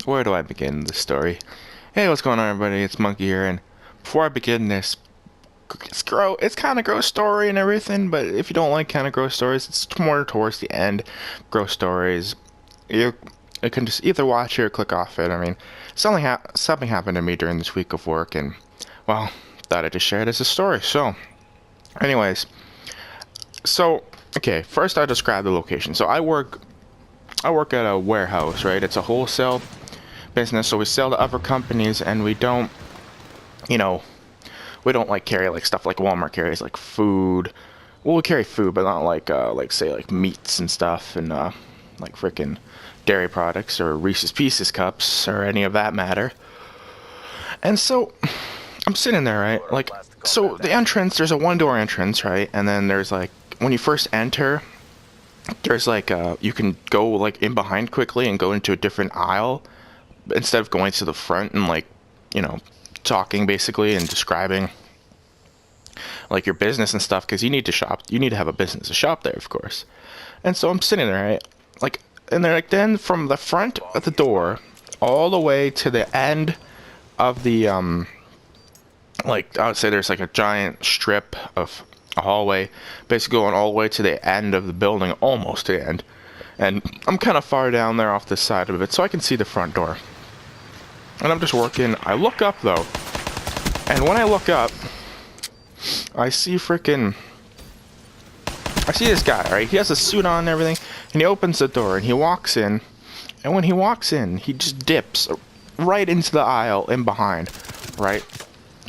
Where do I begin the story? Hey, what's going on, everybody? It's Monkey here, and before I begin this, it's kind of gross story and everything, but if you don't like kind of gross stories, it's more towards the end. Gross stories, you can just either watch it or click off it. I mean, something happened to me during this week of work, and well, thought I'd just share it as a story. So, anyways, okay, first I'll describe the location. So I work at a warehouse, right? It's a wholesale business, so we sell to other companies, and we don't, you know, we don't like carry like stuff like Walmart carries, like food. Well, we carry food, but not like say like meats and stuff, and like freaking dairy products or Reese's Pieces cups or any of that matter. And so I'm sitting there, right? Like, so the entrance, there's a one-door entrance, right? And then there's like when you first enter, there's like you can go like in behind quickly and go into a different aisle instead of going to the front and like, you know, talking basically and describing like your business and stuff, because you need to shop, you need to have a business to shop there, of course. And so I'm sitting there, right? Like, and they're like, then from the front of the door all the way to the end of the like, I would say there's like a giant strip of a hallway basically going all the way to the end of the building, almost to the end. And I'm kind of far down there off this side of it, so I can see the front door. And I'm just working. I look up, though. And when I look up, I see this guy, right? He has a suit on and everything. And he opens the door and he walks in. And when he walks in, he just dips right into the aisle in behind, right?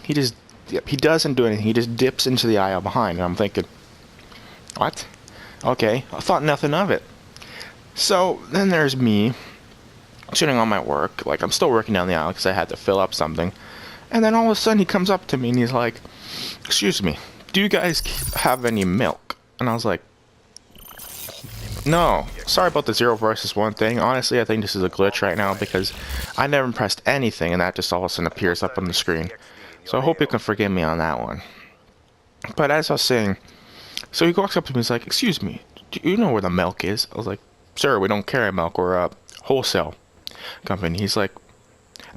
He doesn't do anything. He just dips into the aisle behind. And I'm thinking, what? Okay. I thought nothing of it. So then there's me sitting on my work, like I'm still working down the aisle because I had to fill up something, and then all of a sudden he comes up to me and he's like, "Excuse me, do you guys have any milk?" And I was like, "No, sorry about the 0 versus 1 thing. Honestly, I think this is a glitch right now because I never pressed anything and that just all of a sudden appears up on the screen. So I hope you can forgive me on that one." But as I was saying, so he walks up to me and he's like, "Excuse me, do you know where the milk is?" I was like, "Sir, we don't carry milk. We're a wholesale company." He's like,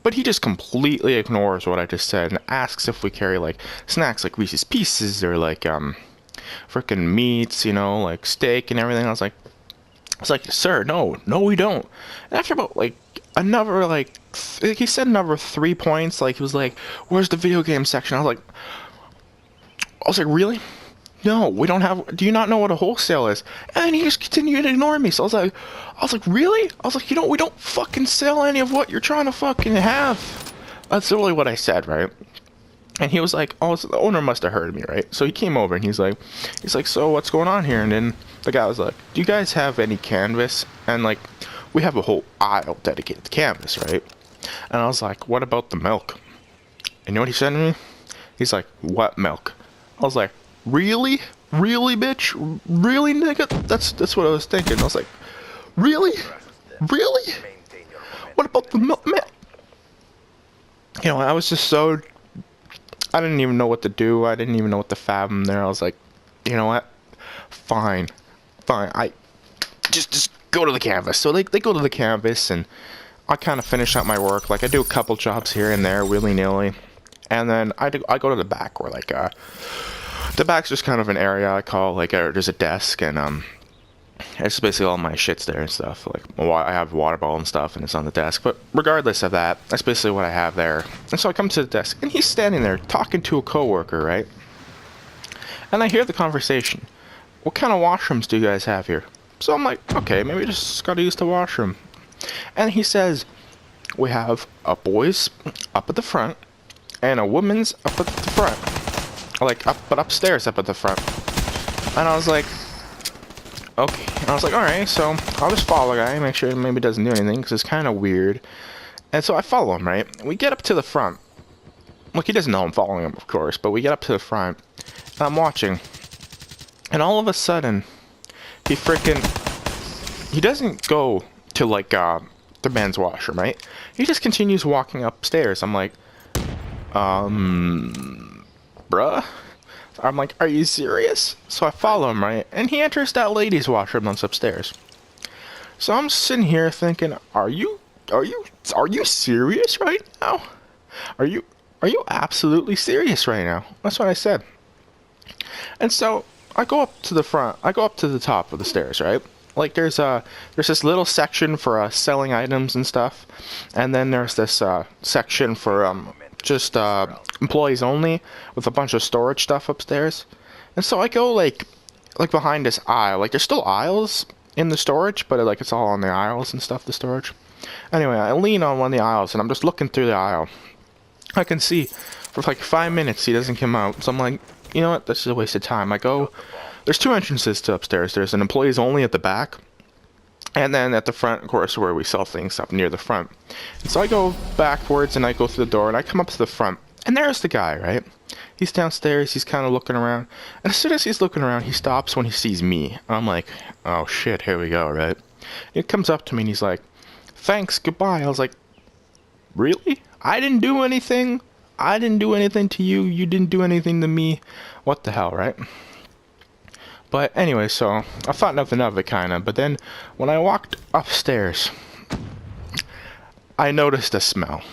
but he just completely ignores what I just said and asks if we carry like snacks like Reese's Pieces or like freaking meats, you know, like steak and everything. I was like, "Sir, no, we don't." And after about like another like he said another 3 points, like he was like, "Where's the video game section?" I was like, "Really? No, we don't have. Do you not know what a wholesale is?" And he just continued to ignore me. So I was like, "Really?" I was like, we don't fucking sell any of what you're trying to fucking have." That's literally what I said, right? And he was like, "Oh, so the owner must have heard me, right?" So he came over and he's like, "So what's going on here?" And then the guy was like, "Do you guys have any canvas?" And like, we have a whole aisle dedicated to canvas, right? And I was like, "What about the milk?" And you know what he said to me? He's like, "What milk?" I was like, "Really? Really, bitch? Really, nigga?" That's what I was thinking. I was like, "Really? Really? What about the milk?" Man, you know, I was just so... I didn't even know what to do. I didn't even know what to fathom there. I was like, you know what? Fine. I just go to the canvas. So they go to the canvas, and I kind of finish up my work. Like, I do a couple jobs here and there, willy-nilly. And then I go to the back where, like, the back's just kind of an area I call, like, there's a desk, and, it's basically all my shit's there and stuff. Like, I have a water bottle and stuff, and it's on the desk. But regardless of that, that's basically what I have there. And so I come to the desk, and he's standing there talking to a coworker, right? And I hear the conversation. "What kind of washrooms do you guys have here?" So I'm like, okay, maybe just gotta use the washroom. And he says, "We have a boys up at the front, and a woman's up at the front. Like, but upstairs up at the front." And I was like, okay. And I was like, alright, so I'll just follow the guy, make sure he maybe doesn't do anything, because it's kind of weird. And so I follow him, right? We get up to the front. Look, he doesn't know I'm following him, of course, but we get up to the front, and I'm watching. And all of a sudden, he doesn't go to, like, the men's washroom, right? He just continues walking upstairs. I'm like, bruh? I'm like, are you serious? So I follow him, right? And he enters that ladies' washroom that's upstairs. So I'm sitting here thinking, are you are you serious right now? Are you are you absolutely serious right now? That's what I said. And so I go up to the front. I go up to the top of the stairs, right? Like there's this little section for selling items and stuff, and then there's this section for just employees only with a bunch of storage stuff upstairs. And so I go like behind this aisle. Like there's still aisles in the storage, but like it's all on the aisles and stuff, the storage. Anyway, I lean on one of the aisles and I'm just looking through the aisle. I can see for like 5 minutes he doesn't come out. So I'm like, you know what? This is a waste of time. I go. There's two entrances to upstairs. There's an employees only at the back, and then at the front, of course, where we sell things up near the front. And so I go backwards and I go through the door and I come up to the front, and there's the guy, right? He's downstairs. He's kind of looking around, and as soon as he's looking around, he stops when he sees me. I'm like, oh shit, here we go, right? He comes up to me and he's like, thanks, goodbye. I was like, really? I didn't do anything. I didn't do anything to you. You didn't do anything to me. What the hell, right? But anyway, so I thought nothing of it, kind of. But then when I walked upstairs, I noticed a smell.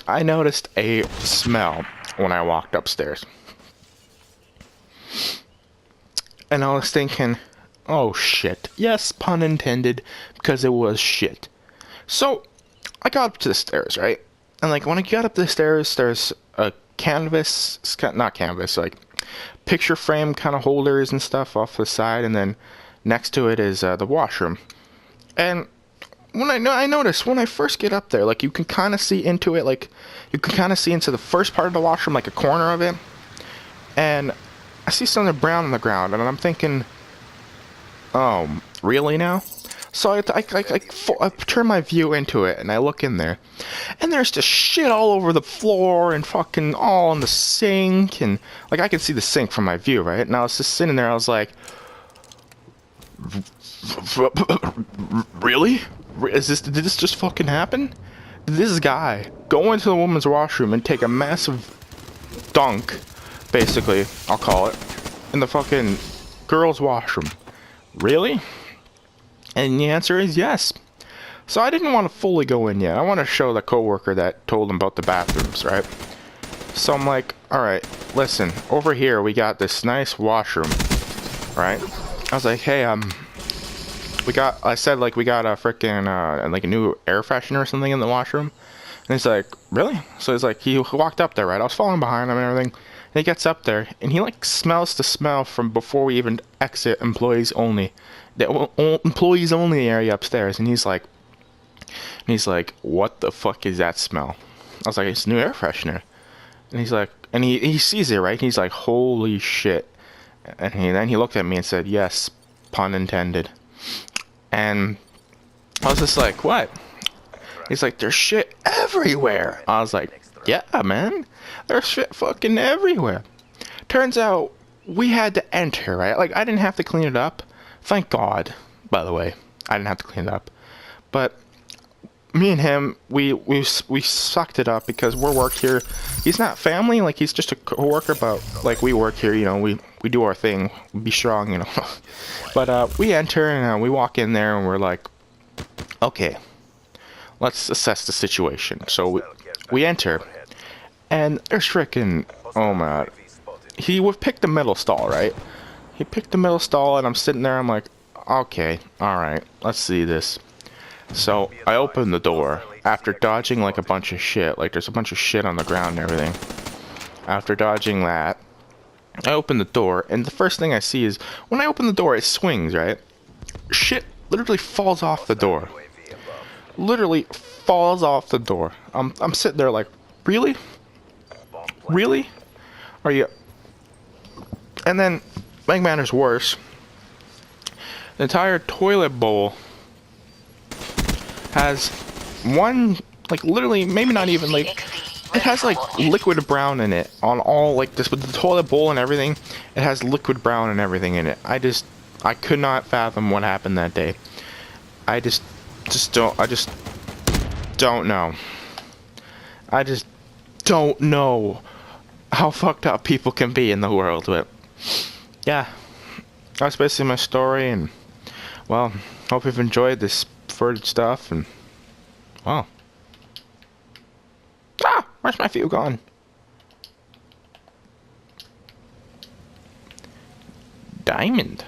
I noticed a smell when I walked upstairs. And I was thinking, oh shit. Yes, pun intended, because it was shit. So I got up to the stairs, right? And like when I got up the stairs, there's a canvas, not canvas, like picture frame kind of holders and stuff off the side, and then next to it is the washroom. And when I noticed when I first get up there, like you can kind of see into it, like you can kind of see into the first part of the washroom, like a corner of it, and I see something brown on the ground, and I'm thinking, oh, really now? So I turn my view into it, and I look in there, and there's just shit all over the floor, and fucking all in the sink, and like I could see the sink from my view, right? And I was just sitting there, I was like, really? Did this just fucking happen? Did this guy go into the woman's washroom and take a massive dunk, basically, I'll call it, in the fucking girl's washroom? Really? And the answer is yes. So I didn't want to fully go in yet. I want to show the coworker that told him about the bathrooms, right? So I'm like, all right, listen, over here we got this nice washroom, right? I was like, hey, I said like we got a freaking like a new air freshener or something in the washroom. And he's like, really? So he's like, he walked up there, right? I was following behind him and everything. And he gets up there and he like smells the smell from before we even exit employees only. The employees only area upstairs, and he's like, what the fuck is that smell? I was like, it's new air freshener. And he's like, and he sees it, right? And he's like, holy shit. And then he looked at me and said, yes, pun intended. And I was just like, what? He's like, there's shit everywhere. I was like, yeah, man, there's shit fucking everywhere. Turns out we had to enter, right? Like I didn't have to clean it up. Thank God, by the way, I didn't have to clean it up. But me and him, we sucked it up because we're work here. He's not family, like he's just a coworker, but like we work here, you know, we do our thing, be strong, you know. But we enter and we walk in there and we're like, okay, let's assess the situation. So we enter, and there's frickin', oh my, he would pick the middle stall, right? He picked the middle stall, and I'm sitting there, I'm like, okay, alright, let's see this. So, I open the door, after dodging like a bunch of shit, like there's a bunch of shit on the ground and everything. After dodging that, I open the door, and the first thing I see is, when I open the door, it swings, right? Shit literally falls off the door. Literally falls off the door. I'm sitting there like, really? Really? Are you... And then... make matters worse, the entire toilet bowl has one, like literally, maybe not even like, it has like liquid brown in it on all like this, with the toilet bowl and everything, it has liquid brown and everything in it. I could not fathom what happened that day. I just don't know. I just don't know how fucked up people can be in the world, but yeah, that's basically my story, and well, hope you've enjoyed this further stuff, and Wow. Ah! Where's my fuel gone? Diamond.